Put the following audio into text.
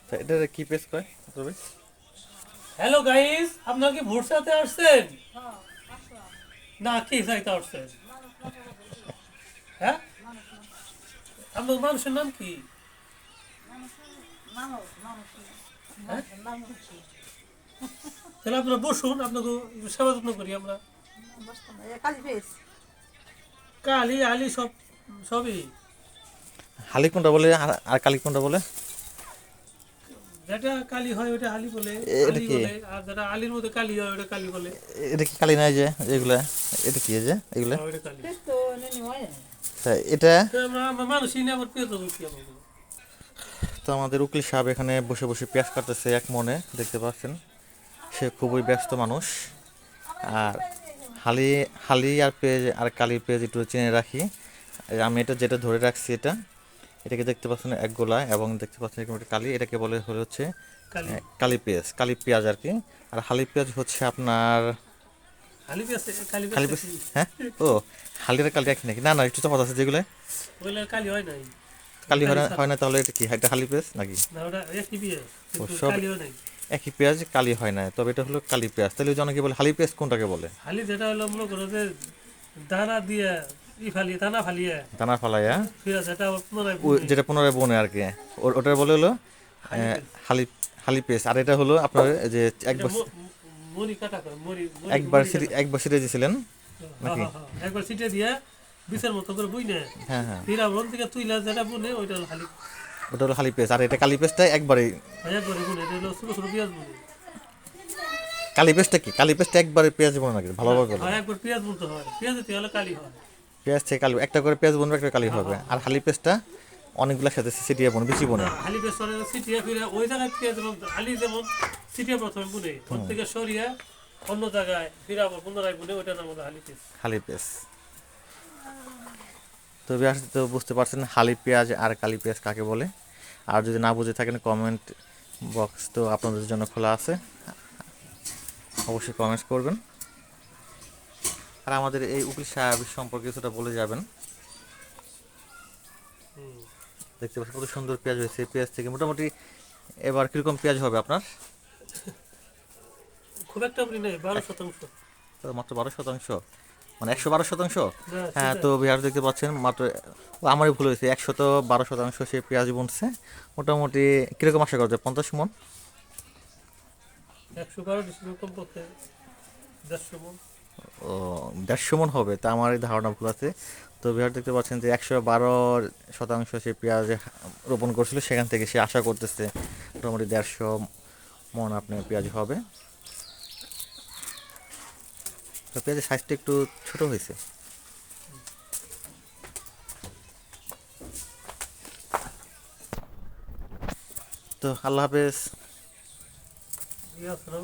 তা এটা কি পেস কয় তবে? হ্যালো গাইস, আপনারা কি ভোট চাইতে আসছেন? না কি চাইতে আসছেন? হ্যাঁ, আপনার মানুষের নাম কি? হ্যাঁ, তাহলে আপনারা বসুন, আপনাকে একটু সেবা যত্ন করি আমরা। কালি আলি সব সবই। হালি কোনটা বলে আর কালি কোনটা বলে? যেটা কালি হয় ওটা হালি বলে, এটা আলি কি? বলে, আর যেটা আলির মধ্যে কালি হয় ওটা কালি বলে। এটা কি কালি নাই যে এগুলা? এটা কি এই যে এগুলা? হ্যাঁ, ওটা কালি। তা এটা তো আমরা মানুষই নিয়ে আবার পেয়ে যাবো কি আমাকে? তো আমাদের উকিল সাহেব এখানে বসে বসে পেঁয়াজ কাটতেছে এক মনে, দেখতে পাচ্ছেন। সে খুবই ব্যস্ত মানুষ। আর হালি হালি আর পেঁয়াজ আর কালি পেঁয়াজ একটু চিনে রাখি। আমি এটা যেটা ধরে রাখছি এটাকে দেখতে পাচ্ছেন এক গোলা, এবং দেখতে পাচ্ছেন এরকম একটা কালি, এটাকে বলে হচ্ছে কালি। কালি পেঁয়াজ আর কি। আর হালি পেঁয়াজ হচ্ছে আপনার হালি পেঁয়াজ, কালি খালি পেঁয়াজটা পেঁয়াজ। কি? হ্যাঁ, ও হালির কালি একই নাকি? না না, একটু তফাৎ আছে যেগুলো। ওগুলো কালি হয় নাই। ওটা কালি হয় কালি না, ছাড়া। হয় না, তাহলে এটা কি, এটা হালি পেঁয়াজ নাকি? না, ওটা একই পেঁয়াজ, ও কিন্তু সব কালি হয় নাই। একই পেঁয়াজ, কালি হয় না, তবে এটা হলো কালি পেঁয়াজ। তাহলে ওই যে অনেকে বলে হালি পেঁয়াজ কোনটাকে বলে? হালি যেটা হলো মনে করো যে দানা দিয়ে ফালিয়ে দানা ফালিয়ে দানা ফালাইয়া ফিরে সেটা আবার পুনরায় ওই বুনে যেটা পুনরায় বনে আর কি, ওটার বলে হলো হালি পেঁয়াজ। হালি হালি পেঁয়াজ। আর এটা হলো আপনার এই যে এটা একবার মরি কাটা করে, মরি মরি একবার মরি কাটা। একবার সিরে দিয়েছিলেন হ্যাঁ নাকি? হ্যাঁ হ্যাঁ, একবার ছিটে দিয়ে বিষের মতো করে বুই না, হ্যাঁ হ্যাঁ, ফির আবার ওর থেকে তুইলা যেটা বুনে ওইটা হলো হালি। ওটা হলো হালি পেঁয়াজ। আর এটা কালি পেঁয়াজটা একবারে। একবারে বুনে, এটা হলো ছোটো ছোটো পেঁয়াজ বুনে। কালি পেঁয়াজটা কি? কালি পেঁয়াজটা একবারে পেঁয়াজ বোনা নাকি? না, ভালোভাবে বলেন। হয় একবার পেঁয়াজ বুনতে হয়, পেঁয়াজ দিতে হলে কালি হয়। পেঁয়াজ থেকে কালি একটা করে পেঁয়াজ বোনবে, একটা কালি হ্যাঁ হবে। হ্যাঁ আর হ্যাঁ। হালি পেঁয়াজটা অনেকগুলোর সাথে ছিটিয়ে বোন, বেশি বোনে। না, হালি পেঁয়াজ সরে ছিটিয়ে ফিরে ওই জায়গায় থেকে যেমন হালি যেমন ছিটিয়ে প্রথমে বুনে, ওর থেকে সরিয়ে অন্য জায়গায় ফিরে আবার পুনরায় বুনে, ওইটা নাম হলো হালি পেঁয়াজ। হালি পেঁয়াজ। তো বিহার তো বুঝতে পারছেন হালি পেঁয়াজ আর কালি পেঁয়াজ কাকে বলে। আর যদি না বুঝে থাকেন, কমেন্ট বক্স তো আপনাদের জন্য খোলা আছে, অবশ্যই কমেন্টস করবেন। আর আমাদের এই উকিল সাহেব সম্পর্কে কিছুটা বলে যাবেন। হুম। দেখতে পাচ্ছেন কত সুন্দর পেঁয়াজ হয়েছে। এই পেঁয়াজ থেকে মোটামুটি এবার কীরকম পেঁয়াজ হবে আপনার? খুব একটা বলি নেই, 12%। তো মাত্র 12%, মানে 112%। না হ্যাঁ, সেটা তো বিহার দেখতে পাচ্ছেন মাত্র, ও আমারই ভুল হয়েছে, 112% সে পেঁয়াজ বুনছে। মোটামুটি কীরকম আশা করা যায়? 50 মন? 112 ডিসিশন কম করতে 150 মন। ও, 150 মন হবে, তা আমার এই ধারণা ভুল আছে। তো বিহার দেখতে পাচ্ছেন যে 112% সে পেঁয়াজ রোপণ করছিল, সেখান থেকে সে আশা করতেছে মোটামুটি 150 মন আপনার পেঁয়াজ হবে। তো পেঁয়াজের সাইজটা একটু ছোট হয়েছে। তো আল্লাহ হাফেজ। ইয়ে আছে না,